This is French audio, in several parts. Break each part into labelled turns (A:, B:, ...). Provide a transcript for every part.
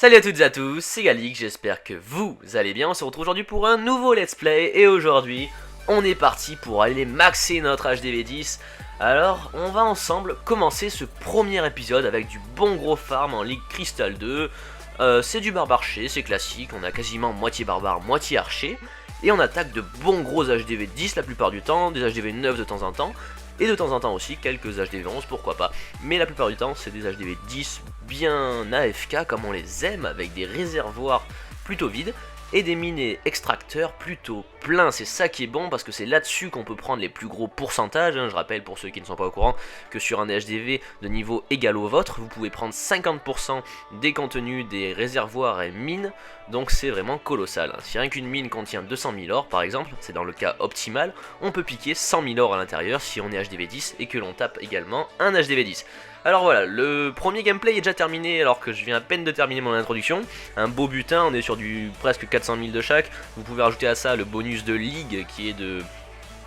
A: Salut à toutes et à tous, c'est Galix, j'espère que vous allez bien. On se retrouve aujourd'hui pour un nouveau let's play et aujourd'hui on est parti pour aller maxer notre HDV10. Alors on va ensemble commencer ce premier épisode avec du bon gros farm en Ligue Crystal 2. C'est du barbarché, c'est classique, on a quasiment moitié barbare, moitié archer. Et on attaque de bons gros HDV10 la plupart du temps, des HDV9 de temps en temps. Et de temps en temps aussi quelques HDV11, pourquoi pas. Mais la plupart du temps c'est des HDV10 bien AFK comme on les aime, avec des réservoirs plutôt vides et des mines et extracteurs plutôt pleins. C'est ça qui est bon parce que c'est là-dessus qu'on peut prendre les plus gros pourcentages. Je rappelle pour ceux qui ne sont pas au courant que sur un HDV de niveau égal au vôtre, vous pouvez prendre 50% des contenus des réservoirs et mines. Donc c'est vraiment colossal. Si rien qu'une mine contient 200 000 or par exemple, c'est dans le cas optimal, on peut piquer 100 000 or à l'intérieur si on est HDV10 et que l'on tape également un HDV10. Alors voilà, le premier gameplay est déjà terminé alors que je viens à peine de terminer mon introduction. Un beau butin, on est sur du presque 400 000 de chaque. Vous pouvez rajouter à ça le bonus de ligue qui est de...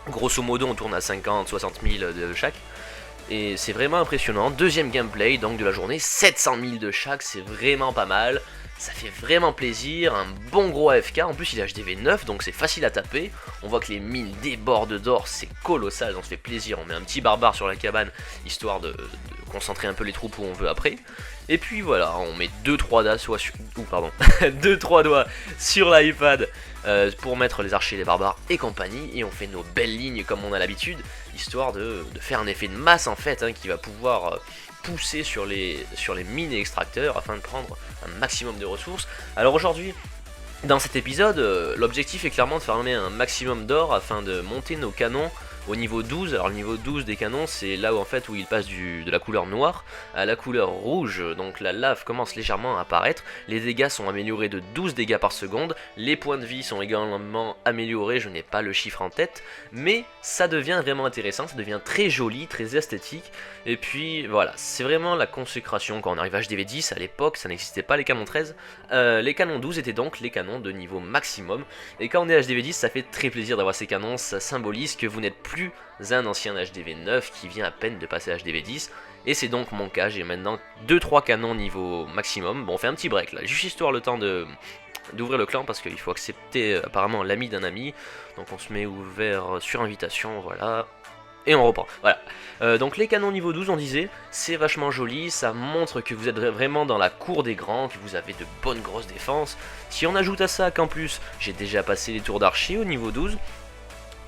A: grosso modo on tourne à 50-60 000 de chaque. Et c'est vraiment impressionnant. Deuxième gameplay donc de la journée, 700 000 de chaque, c'est vraiment pas mal. Ça fait vraiment plaisir, un bon gros AFK, en plus il est HDV 9 donc c'est facile à taper. On voit que les mines débordent d'or, c'est colossal, donc ça fait plaisir. On met un petit barbare sur la cabane, histoire de concentrer un peu les troupes où on veut après. Et puis voilà, on met 2-3 doigts sur... 2-3 doigts sur l'iPad pour mettre les archers, les barbares et compagnie. Et on fait nos belles lignes comme on a l'habitude, histoire de faire un effet de masse en fait, qui va pouvoir... pousser sur les mines et extracteurs afin de prendre un maximum de ressources. Alors aujourd'hui, dans cet épisode, l'objectif est clairement de farmer un maximum d'or afin de monter nos canons au niveau 12. Alors le niveau 12 des canons, c'est là où en fait où il passe de la couleur noire à la couleur rouge, donc la lave commence légèrement à apparaître, les dégâts sont améliorés de 12 dégâts par seconde, les points de vie sont également améliorés, je n'ai pas le chiffre en tête, mais ça devient vraiment intéressant, ça devient très joli, très esthétique, et puis voilà, c'est vraiment la consécration quand on arrive à HDV10, à l'époque ça n'existait pas les canons 13, les canons 12 étaient donc les canons de niveau maximum, et quand on est HDV10 ça fait très plaisir d'avoir ces canons, ça symbolise que vous n'êtes plus un ancien HDV9 qui vient à peine de passer HDV10, et c'est donc mon cas, j'ai maintenant 2-3 canons niveau maximum. Bon, on fait un petit break là, juste histoire le temps d'ouvrir le clan parce qu'il faut accepter apparemment l'ami d'un ami, donc on se met ouvert sur invitation, voilà. Et on reprend, voilà. Donc les canons niveau 12 on disait, c'est vachement joli, ça montre que vous êtes vraiment dans la cour des grands, que vous avez de bonnes grosses défenses. Si on ajoute à ça qu'en plus j'ai déjà passé les tours d'archer au niveau 12,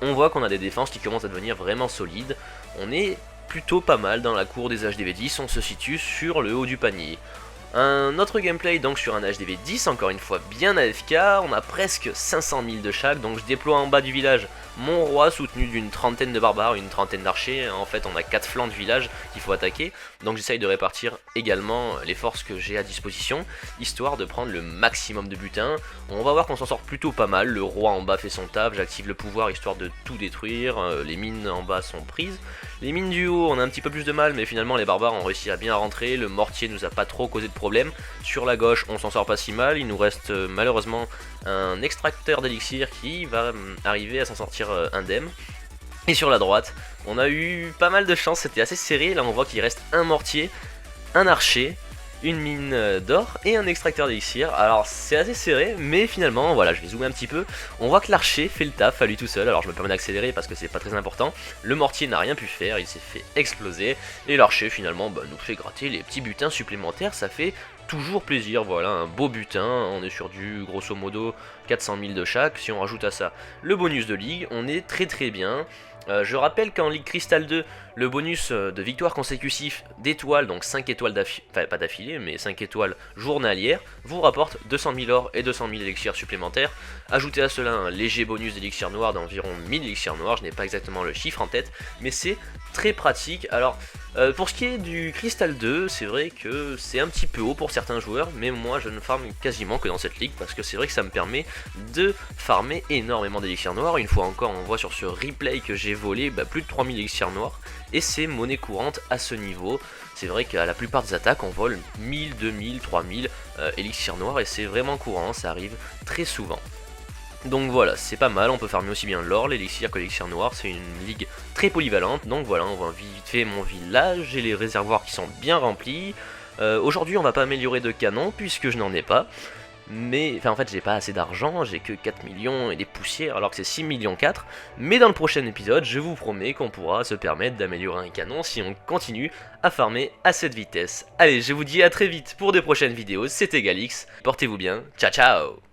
A: on voit qu'on a des défenses qui commencent à devenir vraiment solides. On est plutôt pas mal dans la cour des HDV10, on se situe sur le haut du panier. Un autre gameplay donc sur un HDV10, encore une fois bien AFK, on a presque 500 000 de chaque, donc je déploie en bas du village mon roi soutenu d'une trentaine de barbares, une trentaine d'archers. En fait on a 4 flancs de village qu'il faut attaquer, donc j'essaye de répartir également les forces que j'ai à disposition, histoire de prendre le maximum de butin. On va voir qu'on s'en sort plutôt pas mal, le roi en bas fait son taf, j'active le pouvoir histoire de tout détruire, les mines en bas sont prises. Les mines du haut on a un petit peu plus de mal, mais finalement les barbares ont réussi à bien rentrer, le mortier nous a pas trop causé de problème. Sur la gauche on s'en sort pas si mal, il nous reste malheureusement un extracteur d'élixir qui va arriver à s'en sortir indemne. Et sur la droite on a eu pas mal de chance, c'était assez serré, là on voit qu'il reste un mortier, un archer, une mine d'or et un extracteur d'élixir. Alors c'est assez serré, mais finalement, voilà, je vais zoomer un petit peu, on voit que l'archer fait le taf à lui tout seul. Alors je me permets d'accélérer parce que c'est pas très important. Le mortier n'a rien pu faire, il s'est fait exploser, et l'archer finalement nous fait gratter les petits butins supplémentaires, ça fait toujours plaisir. Voilà, un beau butin, on est sur du grosso modo 400 000 de chaque. Si on rajoute à ça le bonus de ligue, on est très bien. Je rappelle qu'en Ligue Crystal 2, le bonus de victoire consécutif d'étoiles, donc 5 étoiles d'affilée, enfin pas d'affilée, mais 5 étoiles journalières, vous rapporte 200 000 or et 200 000 élixirs supplémentaires. Ajoutez à cela un léger bonus d'élixir noir d'environ 1000 élixirs noirs, je n'ai pas exactement le chiffre en tête, mais c'est très pratique. Alors, pour ce qui est du Crystal 2, c'est vrai que c'est un petit peu haut pour certains joueurs, mais moi je ne farme quasiment que dans cette ligue, parce que c'est vrai que ça me permet de farmer énormément d'élixirs noirs. Une fois encore, on voit sur ce replay que j'ai volé plus de 3000 élixirs noirs, et c'est monnaie courante à ce niveau. C'est vrai qu'à la plupart des attaques on vole 1000, 2000, 3000 élixirs noirs, et c'est vraiment courant, ça arrive très souvent. Donc voilà, c'est pas mal, on peut farmer aussi bien l'or, l'élixir que l'élixir noir, c'est une ligue très polyvalente. Donc voilà, on voit vite fait mon village, j'ai les réservoirs qui sont bien remplis. Aujourd'hui on va pas améliorer de canon puisque je n'en ai pas. Mais, enfin en fait j'ai pas assez d'argent, j'ai que 4 millions et des poussières alors que c'est 6 millions 4. Mais dans le prochain épisode, je vous promets qu'on pourra se permettre d'améliorer un canon si on continue à farmer à cette vitesse. Allez, je vous dis à très vite pour de prochaines vidéos, c'était Galix, portez-vous bien, ciao ciao.